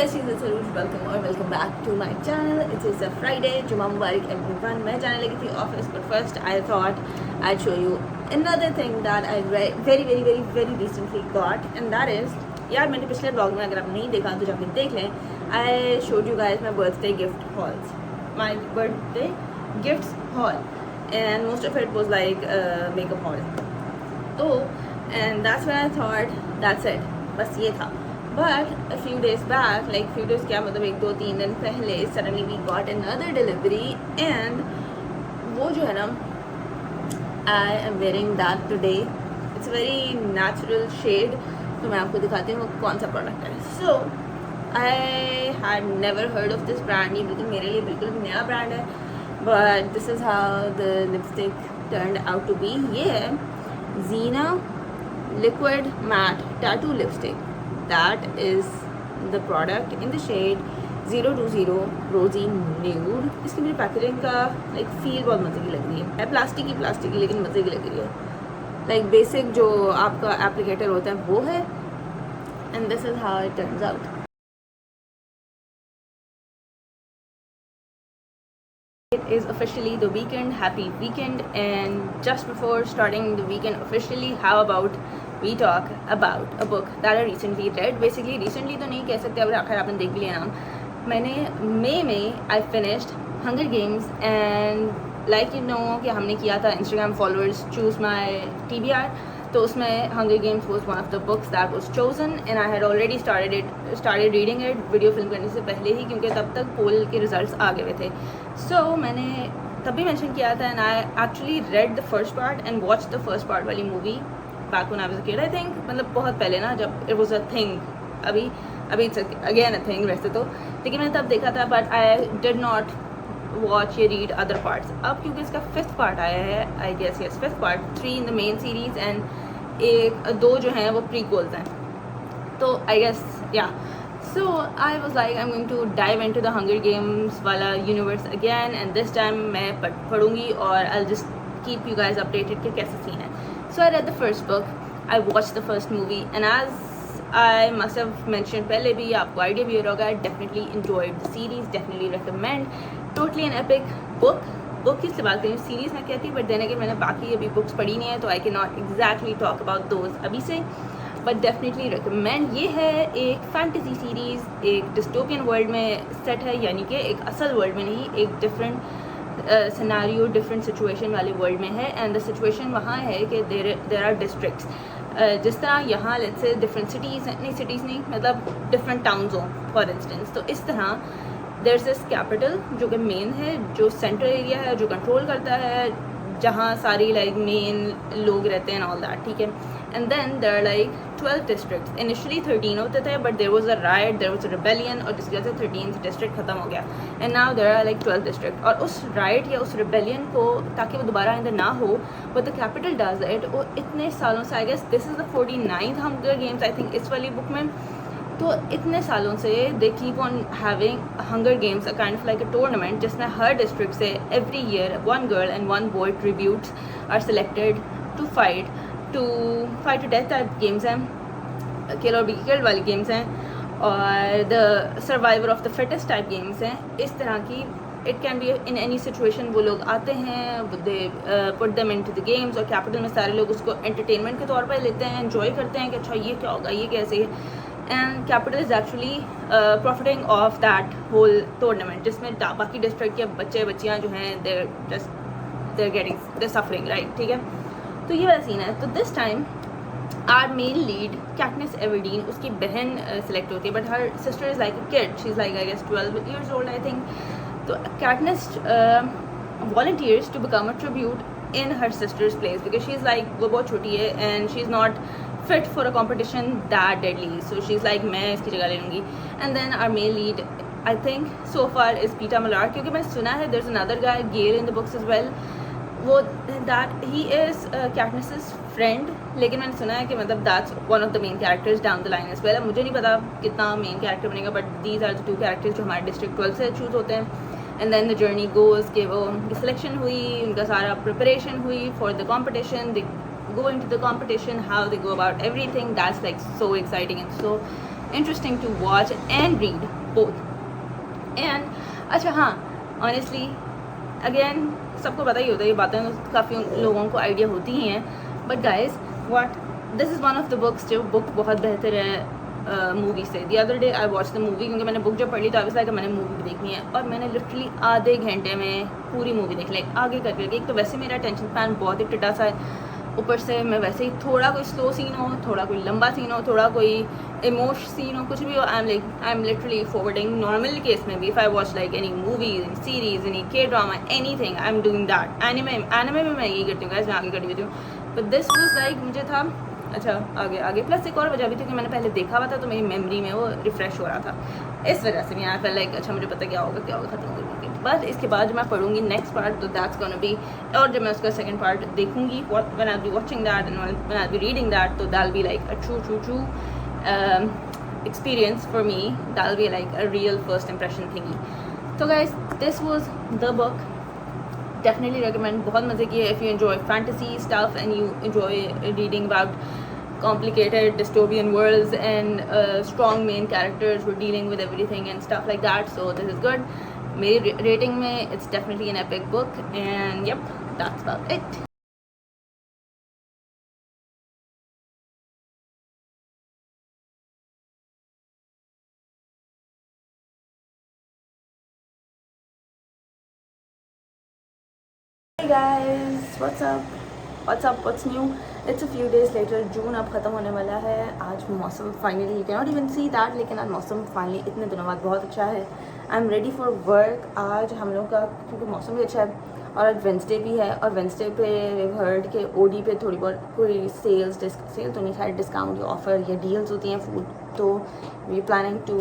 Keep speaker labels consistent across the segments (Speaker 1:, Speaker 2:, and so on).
Speaker 1: Welcome और welcome back to my channel. It's a Friday. जुमा मुबारक एवरीवन. मैं जाने लगी थी office, but first I thought I show you another thing that I very recently got, and that is, यार मैंने पिछले ब्लॉग में, अगर आप नहीं देखा तो जाकर देख लें, I showed you guys my birthday gift halls, my birthday gifts hall, and most of it was like makeup haul. तो and that's when I thought that's it, बस ये था. But a few days back, like few days क्या मतलब 1-2-3 दिन पहले, suddenly we got another delivery, and वो जो है ना, I am wearing that today. It's a very natural shade. तो मैं आपको दिखाती हूँ वो कौन सा प्रोडक्ट है. So I had never heard of this brand. ये बिल्कुल मेरे लिए बिल्कुल नया ब्रांड है, but this is how the lipstick turned out to be. ये है Zena liquid matte tattoo lipstick. That is the product in the shade 020 Rosy Nude. इसकी मेरी पैकेजिंग का लाइक फील बहुत मजे की लग रही है. प्लास्टिक की लेकिन मजे की लग रही है. लाइक बेसिक जो आपका एप्लीकेटर होता है वो है, and this is how it turns out. It is officially the weekend. Happy weekend. And just before starting the weekend officially, how about we talk about a book that I recently read. Basically recently तो नहीं कह सकते, अब आखिर आपने देख लिया नाम. मैंने मई में I finished Hunger Games, and like you know कि हमने किया था Instagram followers choose my TBR, तो उसमें Hunger Games was one of the books that was chosen, and I had already started reading it video film करने से पहले ही, क्योंकि तब तक पोल के रिजल्ट्स आ गए थे. So मैंने तब भी मेंशन किया था, and I actually read the first part and watched the first part वाली movie back when I was a kid, I think. मतलब बहुत पहले ना, जब it was a thing. अभी it's again a thing वैसे तो, लेकिन मैंने तब देखा था, but I did not watch या read other parts. अब क्योंकि इसका 5th part आया है, I guess yes, 5th part, 3 in the main series and 2 जो हैं वो prequels हैं. तो I guess yeah. So I was like, I'm going to dive into the Hunger Games वाला universe again, and this time मैं पढ़ूंगी और I'll just keep you guys updated कि कैसा सीन है. So I read the first book, I watched the first movie, and as I must have mentioned पहले भी, आपको idea भी होगा, I definitely enjoyed the series, definitely recommend. Totally an epic book. Book किस बात करें, series में कहती, बट देने के मैंने बाकी अभी बुक्स पढ़ी नहीं है, तो I can not exactly talk about those अभी से, बट डेफिनेटली रिकमेंड. ये है एक फैंटेसी सीरीज़, एक डिस्टोपियन वर्ल्ड में सेट है, यानी कि एक असल वर्ल्ड में नहीं, एक डिफरेंट सिनेरियो, डिफरेंट सिचुएशन वाले वर्ल्ड में है. एंड द सिचुएशन वहाँ है कि देर आर डिस्ट्रिक्ट्स. जिस तरह यहाँ लेट्स से डिफरेंट सिटीज़ नहीं मतलब डिफरेंट टाउन्स हों फॉर इंस्टेंस, तो इस तरह देयर इज दिस कैपिटल जो कि मेन है, जो सेंट्रल एरिया है, जो कंट्रोल करता है, जहाँ सारी लाइक मेन लोग रहते हैं ऑल दैट, ठीक है. And then there are like 12 districts. Initially 13 होते थे, but there was a right, there was a rebellion, और जिसकी वजह से 13th डिस्ट्रिक्ट खत्म हो गया. And now there are like 12 district. और उस राइट या उस रिबेलियन को, ताकि वो दोबारा आइंदा ना हो, but the capital does it. वो इतने सालों से, I guess this is the 49th hunger games I think इस वाली बुक में. तो इतने सालों से they keep on having hunger games, a kind of like a tournament, जिसमें हर डिस्ट्रिक्ट से every year 1 girl and 1 boy tributes are selected to fight to death type games हैं, किल और बी किल्ड वाली गेम्स हैं, और the survivor of the fittest type games हैं. इस तरह की it can be in any situation. वो लोग आते हैं, they put them into the games, और कैपिटल में सारे लोग उसको एंटरटेनमेंट के तौर पर लेते हैं, एंजॉय करते हैं कि अच्छा ये क्या होगा, ये कैसे है. And capital is actually profiting off that whole tournament, जिसमें बाकी डिस्ट्रिक्ट के बच्चियाँ जो हैं देर सफरिंग, राइट, ठीक है. तो ये वाला सीन है. तो this time our main lead Katniss Everdeen, उसकी बहन सेलेक्ट होती है, but her sister is like a kid, she is like I guess 12 years old I think. तो Katniss volunteers to become a tribute in her sister's place, because she's like, वो बहुत छोटी है and she's not fit for a competition that deadly, so she's like मैं इसकी जगह ले लूँगी. And then our male lead I think so far is Peeta Mellark, क्योंकि मैंने सुना है there's another guy Gale in the books as well, वो that he is Katniss's friend, लेकिन मैंने सुना है कि मतलब that's one of the main characters down the line as well. मुझे नहीं पता कितना मेन कैरेक्टर बनेगा, but these are the 2 characters जो हमारे डिस्ट्रिक्ट 12 से चूज़ होते हैं. And then the journey goes कि वो उनकी सिलेक्शन हुई, उनका सारा प्रिपरेशन हुई for the competition, they go into the competition, how they go about everything. That's like so exciting and so interesting to watch and read both. And अच्छा हाँ, honestly again सबको पता ही होता है ये बातें, काफ़ी लोगों को आइडिया होती ही हैं, but guys what this is one of the books जो बुक बहुत बेहतर है मूवी से. The other day I watch the movie, क्योंकि मैंने बुक जब पढ़ ली तो आई लाइक मैंने मूवी भी देखनी है, और मैंने लिटरली आधे घंटे में पूरी मूवी देख ली आगे करके. एक तो वैसे मेरा टेंशन स्पैन बहुत ही टिटा सा है, ऊपर से मैं वैसे ही थोड़ा कोई स्लो सीन हो, थोड़ा कोई लंबा सीन हो, थोड़ा कोई इमोश सीन हो, कुछ भी हो, I am literally forwarding. Normal case में भी if I watch like any movies, any series, any K drama, anything, I am doing that. Anime में मैं यही करती हूँ गाइस, मैं आगे करती होती हूँ. बट दिस वाज लाइक मुझे था अच्छा आगे प्लस एक और वजह भी थी कि मैंने पहले देखा हुआ था तो मेरी मेमोरी में वो रिफ़्रेश हो रहा था, इस वजह से मैं पहले लाइक अच्छा मुझे पता क्या होगा ख़त्म करूँगी. बट इसके बाद जब मैं पढ़ूंगी नेक्स्ट पार्ट तो दैट्स गोना बी, और जब मैं उसका सेकंड पार्ट देखूंगी when I be watching that and when I be reading that, तो that be like a true experience for me. That'll be like a real first impression thingy. So guys, this was the book. Definitely recommend. बहुत मज़े की है. If you enjoy fantasy stuff and you enjoy reading about complicated dystopian worlds and strong main characters who are dealing with everything and stuff like that, so this is good. मेरी rating में it's definitely an epic book, and yep, that's about it. Hey guys, what's new? It's a few days later. जून अब ख़त्म होने वाला है. आज मौसम finally, you cannot even see that, लेकिन आज मौसम फाइनली इतने दिनों बाद बहुत अच्छा है. I am ready for work. आज हम लोग का क्योंकि मौसम भी अच्छा है और आज वेंसडे भी है, और वेंसडे पे हर्ड के ओडी पे थोड़ी बहुत कोई सेल तो नहीं, शायद डिस्काउंट या ऑफ़र या डील्स होती हैं फूड, तो we planning to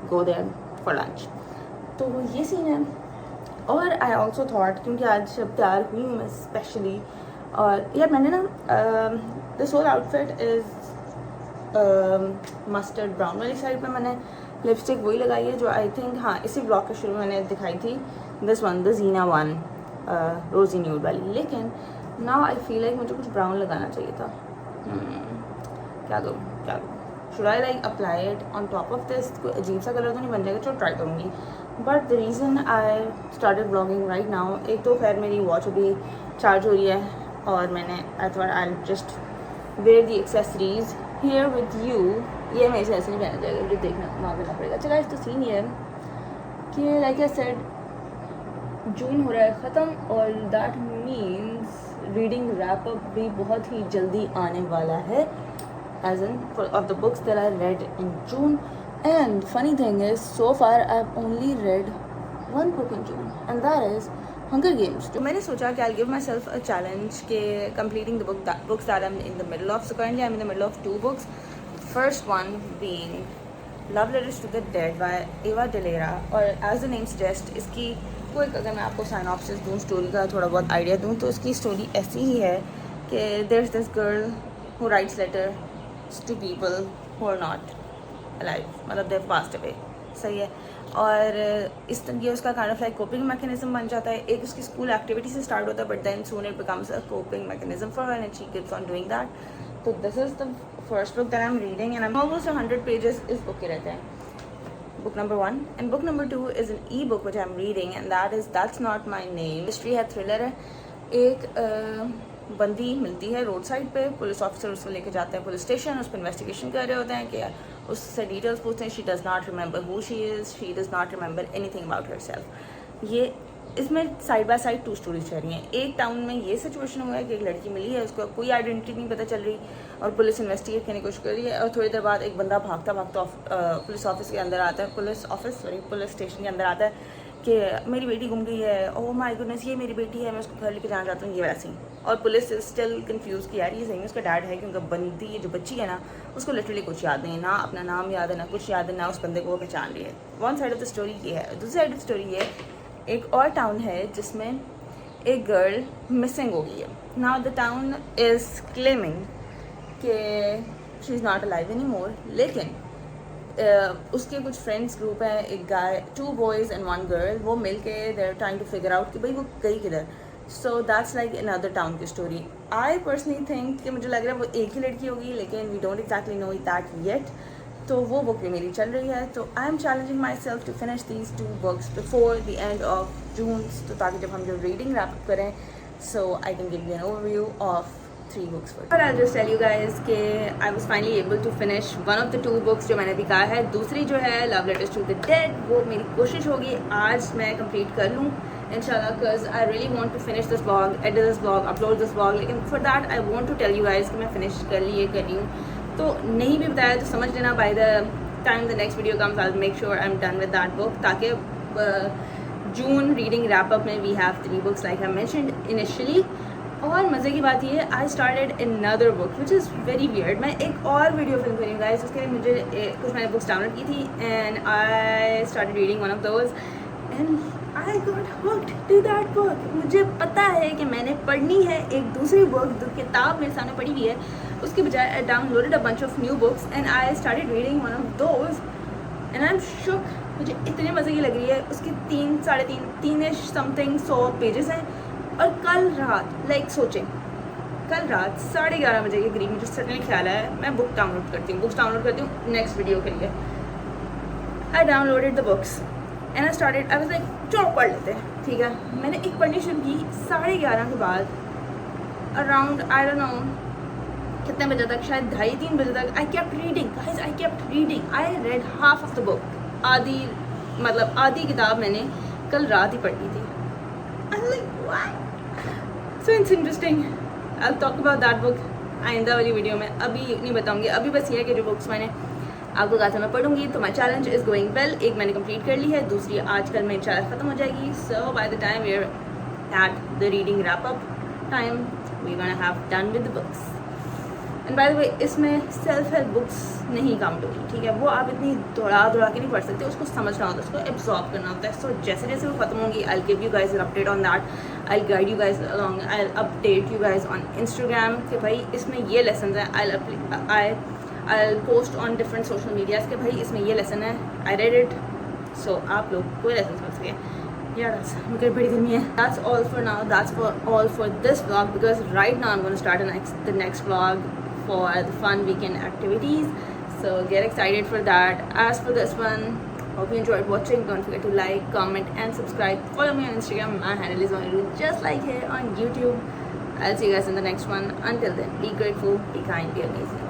Speaker 1: go there for lunch. तो ये सीन है. और आई ऑल्सो थाट क्योंकि आज जब तैयार हुई हूँ मैं स्पेशली, और यार मैंने ना this whole outfit is mustard brown वाली साइड पे मैंने लिपस्टिक वही लगाई है जो आई थिंक हाँ इसी ब्लॉग के शुरू में मैंने दिखाई थी, this one the Gina one rosy nude वाली. लेकिन नाउ आई फील लाइक मुझे कुछ ब्राउन लगाना चाहिए था. क्या करूँ should I like apply it on top of this? कोई अजीब सा कलर तो नहीं बन जाएगा, चलो ट्राई करूँगी. But the reason I started blogging right now, एक तो खैर मेरी वॉच अभी चार्ज हो रही है और मैंने I thought I just wear the accessories here with you. ये मेरे से ऐसे नहीं पहना जाएगा, मुझे देखना करना पड़ेगा. चला इस तो सीन ये है कि लाइक आई सेड जून हो रहा है ख़त्म, और that means reading wrap up भी बहुत ही जल्दी आने वाला है, as in of the books that I read in June. And funny thing is, so far I've only read one book in June, and that is Hunger Games. तो मैंने सोचा कि I'll give myself a challenge के completing the books that I'm in the middle of. So currently I'm in the middle of 2 books. First one being Love Letters to the Dead by Ava DeLera, और as the name suggests इसकी कोई अगर मैं आपको synopsis दूँ, story का थोड़ा बहुत आइडिया दूँ, तो इसकी स्टोरी ऐसी ही है कि there's this girl who writes letter to people who are not alive, मतलब they've passed away. सही है. और इस तरह ये उसका kind of like coping mechanism बन जाता है. एक उसकी स्कूल एक्टिविटी से स्टार्ट होता है, but then soon it becomes a coping mechanism for her and she keeps on doing that. So this is the first book that I'm reading, and I'm almost 100 pages इस book के रहते हैं. Book number 1 and book number 2 is an e-book which I'm reading, and that is That's Not My Name. History है, thriller है. एक बंदी मिलती है रोड साइड पे, पुलिस ऑफिसर उसको लेके जाते हैं पुलिस स्टेशन, उस पर इन्वेस्टिगेशन कर रहे होते हैं कि उससे डिटेल्स पूछते हैं. She does not remember who she is, she does not remember anything about her self. ये इसमें साइड बाय साइड 2 स्टोरीज चल रही हैं. एक टाउन में ये सिचुएशन हुआ है कि एक लड़की मिली है, उसको कोई आइडेंटिटी नहीं पता चल रही, और पुलिस इन्वेस्टिगेट करने की कोशिश कर रही है, और थोड़ी देर बाद एक बंदा भागता पुलिस ऑफिस के अंदर आता है, पुलिस स्टेशन के अंदर आता है कि मेरी बेटी गुम गई है, ओह माय गुडनेस ये मेरी बेटी है, मैं उसको घर लेके जाना चाहता हूँ, ये वाला सीन. और पुलिस स्टिल कंफ्यूज कि यार ये सही में उसका डैड है, क्योंकि बंदी ये जो बच्ची है ना उसको लिटरली कुछ याद नहीं, ना अपना नाम याद है, ना कुछ याद है, ना उस बंदे को वो पहचान रही है. One side of the story ये है. दूसरी साइड ऑफ द स्टोरी ये एक और टाउन है जिसमें एक गर्ल मिसिंग हो गई है. Now the town is claiming कि she is not alive any more, लेकिन उसके कुछ फ्रेंड्स ग्रुप हैं, एक गाय, 2 बॉयज़ एंड 1 गर्ल, वो मिल के they are trying to figure out कि भाई वो गई किधर. So that's like another town की स्टोरी. आई पर्सनली थिंक कि मुझे लग रहा है वो एक ही लड़की होगी, लेकिन we don't exactly know that yet. तो वो बुक भी मेरी चल रही है. तो I am challenging myself to finish these 2 books before the end of June. तो ताकि जब हम जो रीडिंग रैप अप करें, so I can give you an overview of 3 books for you. But I'll just tell you guys कि I was finally able to finish one of the 2 books जो मैंने अभी कहा है. दूसरी जो है Love Letters to the Dead, वो मेरी कोशिश होगी आज मैं कंप्लीट कर लूँ इंशाल्लाह, because I really want to finish this vlog, edit this vlog, upload this vlog. लेकिन for that I want to tell you guys कि मैं finish कर रही हूँ. तो नहीं भी बताया तो समझ लेना by the time the next video comes I'll make sure I'm done with that book, ताकि जून रीडिंग रैप अप में we have 3 books like I mentioned initially. और मज़े की बात ये I started another book which is very weird. मैं एक और वीडियो फिल्म करी हूँ गाइस, उसके लिए मुझे कुछ मैंने बुक्स डाउनलोड की थी and I started reading one of those and I got hooked to that book. मुझे पता है कि मैंने पढ़नी है एक दूसरी बुक, जो किताब मेरे सामने पड़ी हुई है, उसके बजाय I downloaded a bunch of new books and I started reading one of those and I am shook. मुझे इतने मज़े की लग रही है. उसकी 3-3.5 समथिंग 100 पेजेस हैं. और कल रात सोचें, कल रात 11:30 बजे के करीब मुझे सडनली ख्याल है मैं बुक्स डाउनलोड करती हूँ नेक्स्ट वीडियो के लिए. I downloaded the books and I started, I was like चलो पढ़ लेते हैं. ठीक है, मैंने एक पढ़नी शुरू की 11:30 के बाद अराउंड आई डोंट नो कितने बजे तक, शायद 2:30-3 बजे तक. I kept reading guys, I kept reading. I read half of the book. आधी किताब मैंने कल रात ही पढ़ी थी. I like what. So it's interesting. I'll talk about that book आइंदा वाली वीडियो में. अभी नहीं बताऊंगी. अभी बस ये है कि जो बुक्स मैंने आपको कहा था मैं पढ़ूंगी. तो माई चैलेंज इज़ गोइंग वेल. एक मैंने कंप्लीट कर ली है, दूसरी आज कल में इंशाल्लाह ख़त्म हो जाएगी. So by the time we are at the reading wrap up time we gonna have done with the books. And by the way इसमें सेल्फ हेल्प बुक्स नहीं काउंट होगी. ठीक है, वो आप इतनी दौड़ा के नहीं पढ़ सकते. उसको समझना होता है, उसको एब्जॉर्ब करना होता है. सो जैसे जैसे वो ख़त्म होंगी I give you guys an update on that. I'll guide you guys along. I'll update you guys on Instagram कि भाई इसमें ये lessons हैं. I'll post on different social medias कि भाई इसमें ये lesson है. I read it. So आप लोग कोई lessons पढ़ सके. Yeah, मुझे बड़ी गर्मी है. That's all for now. That's all for this vlog, because right now I'm going to start the next vlog for the fun weekend activities. So get excited for that. As for this one, hope you enjoyed watching. Don't forget to like, comment and subscribe. Follow me on Instagram. My handle is Oniru, just like here on YouTube. I'll see you guys in the next one. Until then, be grateful, be kind, be amazing.